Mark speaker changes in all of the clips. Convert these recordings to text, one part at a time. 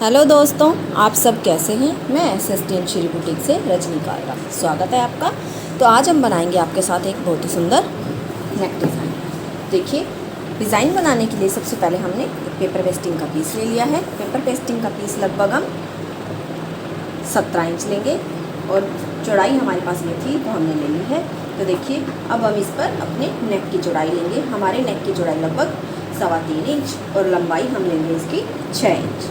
Speaker 1: Hello दोस्तों, आप सब कैसे हैं। मैं एसएसटीएन श्री बुटीक से रजनी कालरा, स्वागत है आपका। तो आज हम बनाएंगे आपके साथ एक बहुत ही सुंदर नेक डिज़ाइन। देखिए, डिज़ाइन बनाने के लिए सबसे पहले हमने एक पेपर पेस्टिंग का पीस ले लिया है। पेपर पेस्टिंग का पीस लगभग हम 17 इंच लेंगे और चौड़ाई हमारे पास ये थी तो हमने ले ली है। तो देखिए, अब हम इस पर अपने नेक की चौड़ाई लेंगे। हमारे नेक की चौड़ाई लगभग 3.25 इंच और लंबाई हम लेंगे इसकी 6 इंच।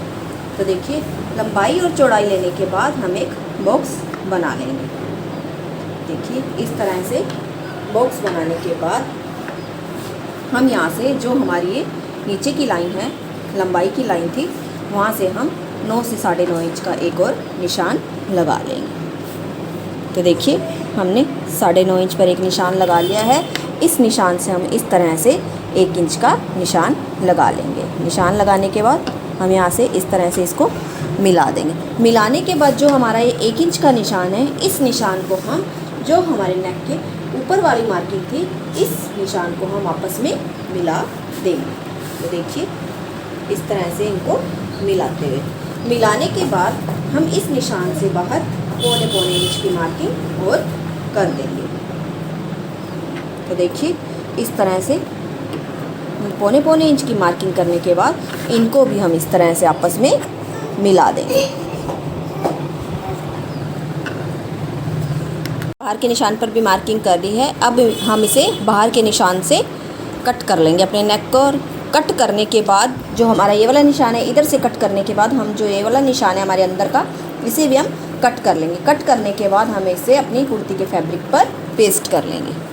Speaker 1: तो देखिए, लंबाई और चौड़ाई लेने के बाद हम एक बॉक्स बना लेंगे। देखिए, इस तरह से बॉक्स बनाने के बाद हम यहाँ से जो हमारी ये नीचे की लाइन है, लंबाई की लाइन थी, वहाँ से हम 9 से 9.5 इंच का एक और निशान लगा लेंगे। तो देखिए, हमने 9.5 इंच पर एक निशान लगा लिया है। इस निशान से हम इस तरह से 1 इंच का निशान लगा लेंगे। निशान लगाने के बाद हम यहाँ से इस तरह से इसको मिला देंगे। मिलाने के बाद जो हमारा ये 1 इंच का निशान है, इस निशान को हम जो हमारे नेक के ऊपर वाली मार्किंग थी, इस निशान को हम आपस में मिला देंगे। तो देखिए, इस तरह से इनको मिलाते हुए, मिलाने के बाद हम इस निशान से बाहर 0.25 इंच की मार्किंग और कर देंगे। तो देखिए, इस तरह से 0.25 इंच की मार्किंग करने के बाद इनको भी हम इस तरह से आपस में मिला देंगे। बाहर के निशान पर भी मार्किंग कर दी है। अब हम इसे बाहर के निशान से कट कर लेंगे अपने नेक को। और कट करने के बाद जो हमारा ये वाला निशान है, इधर से कट करने के बाद हम जो ये वाला निशान है हमारे अंदर का, इसे भी हम कट कर लेंगे। कट करने के बाद हम इसे अपनी कुर्ती के फैब्रिक पर पेस्ट कर लेंगे।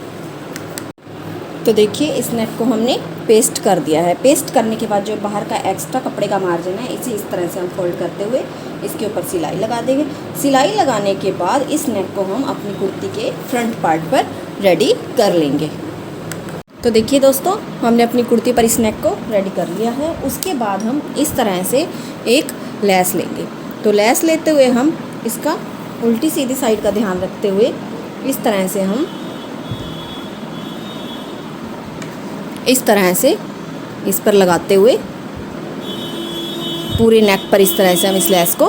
Speaker 1: तो देखिए, इस नेक को हमने पेस्ट कर दिया है। पेस्ट करने के बाद जो बाहर का एक्स्ट्रा कपड़े का मार्जिन है, इसे इस तरह से हम फोल्ड करते हुए इसके ऊपर सिलाई लगा देंगे। सिलाई लगाने के बाद इस नेक को हम अपनी कुर्ती के फ्रंट पार्ट पर रेडी कर लेंगे। तो देखिए दोस्तों, हमने अपनी कुर्ती पर इस नेक को रेडी कर लिया है। उसके बाद हम इस तरह से एक लेस लेंगे। तो लेस लेते हुए हम इसका उल्टी सीधी साइड का ध्यान रखते हुए इस तरह से हम इस तरह से इस पर लगाते हुए पूरे नेक पर इस तरह से हम इस लेस को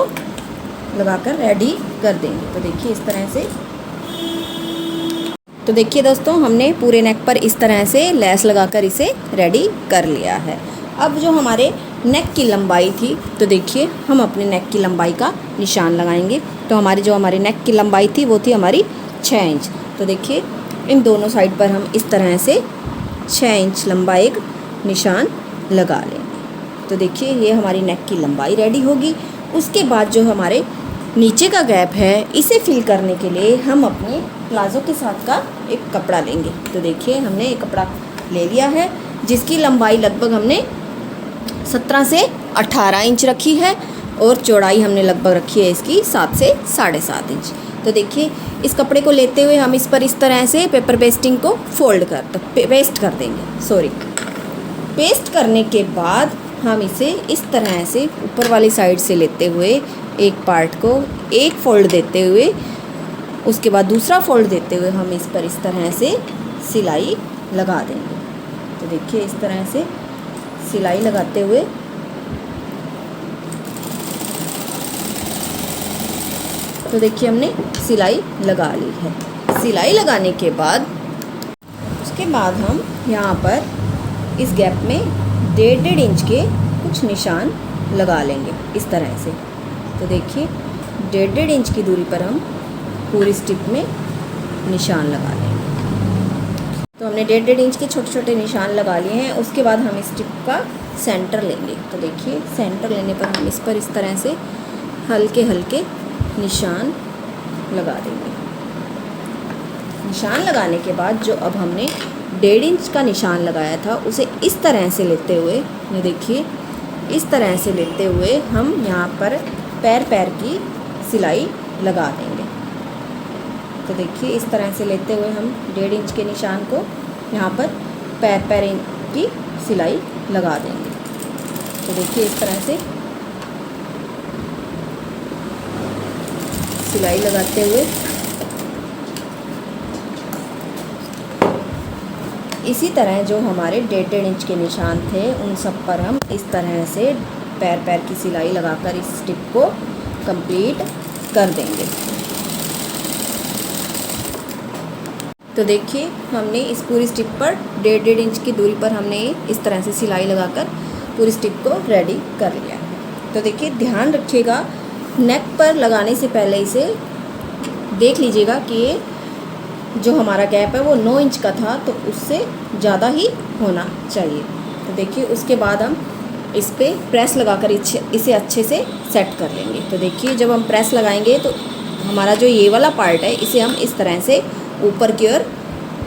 Speaker 1: लगाकर रेडी कर देंगे। तो देखिए, इस तरह से। तो देखिए दोस्तों, हमने पूरे नेक पर इस तरह से लेस लगाकर इसे रेडी कर लिया है। अब जो हमारे नेक की लंबाई थी, तो देखिए, हम अपने नेक की लंबाई का निशान लगाएंगे। तो हमारी नेक की लंबाई थी वो थी हमारी 6 इंच। तो देखिए, इन दोनों साइड पर हम इस तरह से 6 इंच लंबा एक निशान लगा लेंगे। तो देखिए, ये हमारी नेक की लंबाई रेडी होगी। उसके बाद जो हमारे नीचे का गैप है, इसे फिल करने के लिए हम अपने प्लाज़ो के साथ का एक कपड़ा लेंगे। तो देखिए, हमने एक कपड़ा ले लिया है जिसकी लंबाई लगभग हमने 17 से 18 इंच रखी है और चौड़ाई हमने लगभग रखी है इसकी 7 से 7.5 इंच। तो देखिए, इस कपड़े को लेते हुए हम इस पर इस तरह से पेपर पेस्टिंग को पेस्ट कर देंगे। पेस्ट करने के बाद हम इसे इस तरह से ऊपर वाली साइड से लेते हुए एक पार्ट को एक फोल्ड देते हुए, उसके बाद दूसरा फोल्ड देते हुए हम इस पर इस तरह से सिलाई लगा देंगे। तो देखिए, इस तरह से सिलाई लगाते हुए तो देखिए, हमने सिलाई लगा ली है। सिलाई लगाने के बाद उसके बाद हम यहाँ पर इस गैप में 1.5 इंच के कुछ निशान लगा लेंगे इस तरह से। तो देखिए, 1.5 इंच की दूरी पर हम पूरी स्टिप में निशान लगा लेंगे। तो हमने 1.5 इंच के छोटे छोटे निशान लगा लिए हैं। उसके बाद हम इस स्टिप का सेंटर लेंगे। तो देखिए, सेंटर लेने पर हम इस पर इस तरह से हल्के हल्के निशान लगा देंगे। निशान लगाने के बाद जो अब हमने 1.5 इंच का निशान लगाया था, उसे इस तरह से लेते हुए, ये देखिए, इस तरह से लेते हुए हम यहाँ पर पैर की सिलाई लगा देंगे। तो देखिए, इस तरह से लेते हुए हम 1.5 इंच के निशान को यहाँ पर पैर की सिलाई लगा देंगे। तो देखिए, इस तरह से सिलाई लगाते हुए इसी तरह जो हमारे 1.5 इंच के निशान थे, उन सब पर हम इस तरह से पैर पैर की सिलाई लगाकर इस स्टिप को कंप्लीट कर देंगे। तो देखिए हमने इस पूरी स्टिप पर 1.5 इंच की दूरी पर हमने इस तरह से सिलाई लगाकर पूरी स्टिप को रेडी कर लिया है। तो देखिए ध्यान रखिएगा, नेक पर लगाने से पहले इसे देख लीजिएगा कि ये जो हमारा गैप है वो 9 इंच का था, तो उससे ज़्यादा ही होना चाहिए। तो देखिए उसके बाद हम इस पर प्रेस लगाकर इसे अच्छे से सेट कर लेंगे। तो देखिए जब हम प्रेस लगाएंगे तो हमारा जो ये वाला पार्ट है इसे हम इस तरह से ऊपर की ओर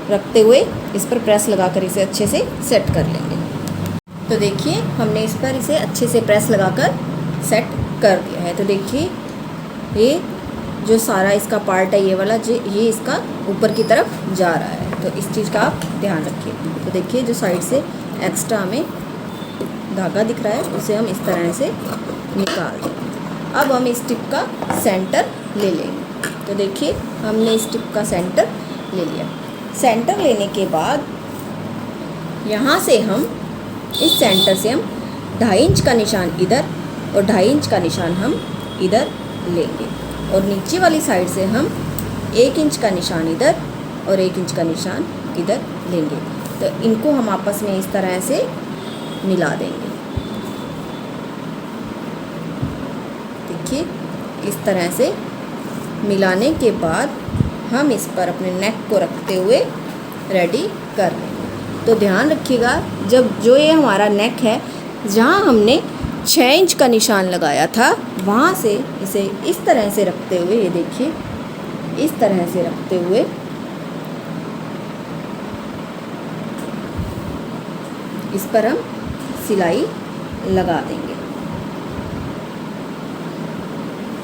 Speaker 1: रखते हुए इस पर प्रेस लगाकर इसे अच्छे से सेट कर लेंगे। तो देखिए हमने इस पर इसे अच्छे से प्रेस लगाकर सेट कर दिया है। तो देखिए ये जो सारा इसका पार्ट है ये वाला ये इसका ऊपर की तरफ जा रहा है, तो इस चीज़ का आप ध्यान रखिए। तो देखिए जो साइड से एक्स्ट्रा हमें धागा दिख रहा है उसे हम इस तरह से निकाल देंगे। अब हम इस टिप का सेंटर ले लेंगे। तो देखिए हमने इस टिप का सेंटर ले लिया। सेंटर लेने के बाद यहाँ से हम इस सेंटर से हम 2.5 इंच का निशान इधर और 2.5 इंच का निशान हम इधर लेंगे, और नीचे वाली साइड से हम 1 इंच का निशान इधर और 1 इंच का निशान इधर लेंगे। तो इनको हम आपस में इस तरह से मिला देंगे। देखिए इस तरह से मिलाने के बाद हम इस पर अपने नेक को रखते हुए रेडी कर लेंगे। तो ध्यान रखिएगा, जब जो ये हमारा नेक है जहाँ हमने 6 इंच का निशान लगाया था वहाँ से इसे इस तरह से रखते हुए, ये देखिए इस तरह से रखते हुए इस पर हम सिलाई लगा देंगे।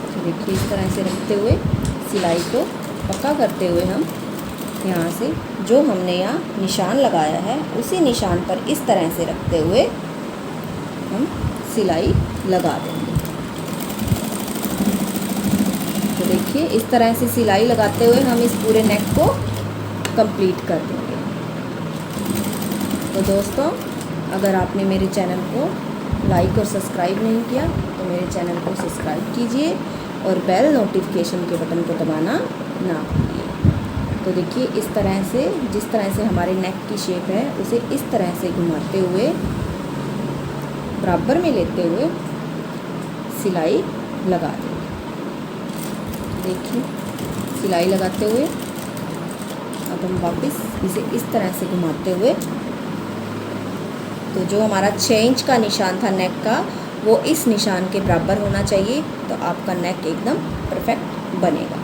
Speaker 1: तो देखिए इस तरह से रखते हुए सिलाई को पक्का करते हुए हम यहाँ से जो हमने यहाँ निशान लगाया है उसी निशान पर इस तरह से रखते हुए हम सिलाई लगा देंगे। तो देखिए इस तरह से सिलाई लगाते हुए हम इस पूरे नेक को कंप्लीट कर देंगे। तो दोस्तों अगर आपने मेरे चैनल को लाइक और सब्सक्राइब नहीं किया तो मेरे चैनल को सब्सक्राइब कीजिए और बेल नोटिफिकेशन के बटन को दबाना ना भूलिए। तो देखिए इस तरह से जिस तरह से हमारे नेक की शेप है उसे इस तरह से घुमाते हुए बराबर में लेते हुए सिलाई लगा देंगे। देखिए सिलाई लगाते हुए अब हम वापस इसे इस तरह से घुमाते हुए, तो जो हमारा 6 इंच का निशान था नेक का वो इस निशान के बराबर होना चाहिए, तो आपका नेक एकदम परफेक्ट बनेगा।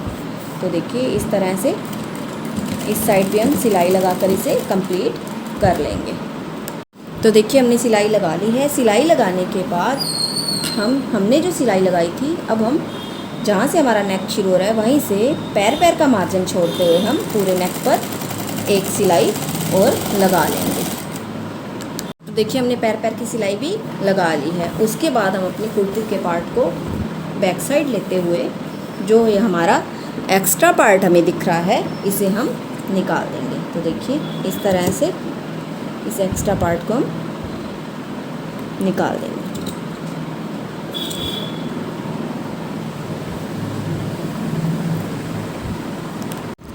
Speaker 1: तो देखिए इस तरह से इस साइड भी हम सिलाई लगाकर इसे कंप्लीट कर लेंगे। तो देखिए हमने सिलाई लगा ली है। सिलाई लगाने के बाद हमने जो सिलाई लगाई थी, अब हम जहाँ से हमारा नेक शुरू हो रहा है वहीं से पैर पैर का मार्जिन छोड़ते हुए हम पूरे नेक पर एक सिलाई और लगा लेंगे। तो देखिए हमने पैर पैर की सिलाई भी लगा ली है। उसके बाद हम अपनी कुर्ती के पार्ट को बैक साइड लेते हुए जो ये हमारा एक्स्ट्रा पार्ट हमें दिख रहा है इसे हम निकाल देंगे। तो देखिए इस तरह से इस एक्स्ट्रा पार्ट को हम निकाल देंगे।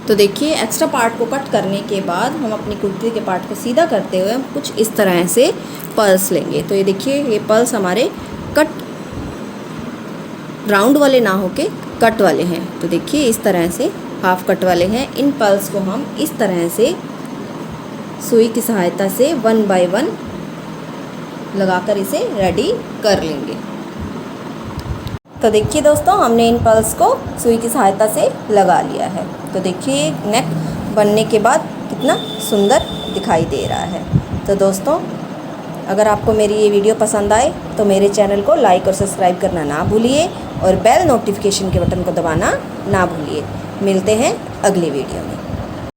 Speaker 1: तो देखिए एक्स्ट्रा पार्ट को कट करने के बाद हम अपनी कुर्ती के पार्ट को सीधा करते हुए हम कुछ इस तरह से पल्स लेंगे। तो ये देखिए ये पल्स हमारे कट राउंड वाले ना होके कट वाले हैं। तो देखिए इस तरह से हाफ कट वाले हैं। इन पल्स को हम इस तरह से सुई की सहायता से 1 बाय 1 लगाकर इसे रेडी कर लेंगे। तो देखिए दोस्तों हमने इन पल्स को सुई की सहायता से लगा लिया है। तो देखिए नेक बनने के बाद कितना सुंदर दिखाई दे रहा है। तो दोस्तों अगर आपको मेरी ये वीडियो पसंद आए तो मेरे चैनल को लाइक और सब्सक्राइब करना ना भूलिए और बेल नोटिफिकेशन के बटन को दबाना ना भूलिए। मिलते हैं अगली वीडियो में।